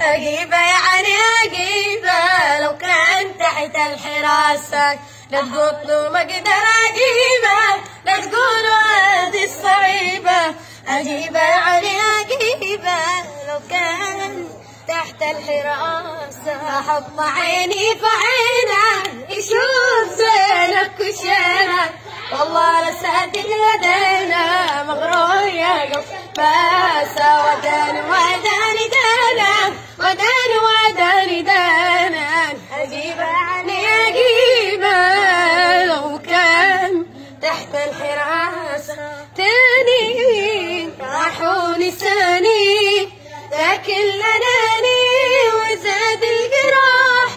أجيبه يعني أجيبه لو كان تحت الحراسة، لا تقولوا ما أقدر أجيبه، لا تقولوا هذه الصعيبة. أجيبه يعني أجيبه لو كان تحت الحراسة، أحط عيني في عينه يشوف زينك وشينك، والله لساتك لدينا مغرور يا قلب باسا. وداني وداني دانا، وداني وداني دانا. أجيبه يعني أجيبه لو كان تحت الحراسة. تاني راحوا لساني لكن لناني وزاد الجراح.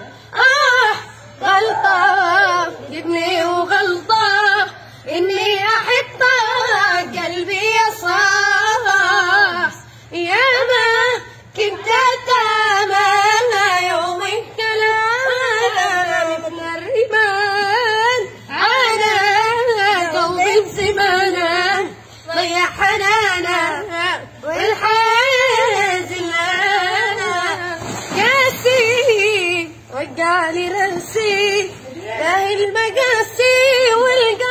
غلطة جبني وغلطة إني أحطه قلبي يصاح. ياما كنت أتامى يوم الكلام مثل الرمال على قلبي بزمانه، ضيع حنانه والحياة زلانه. قاسي وقالي راسي لا المقاسي والقاسي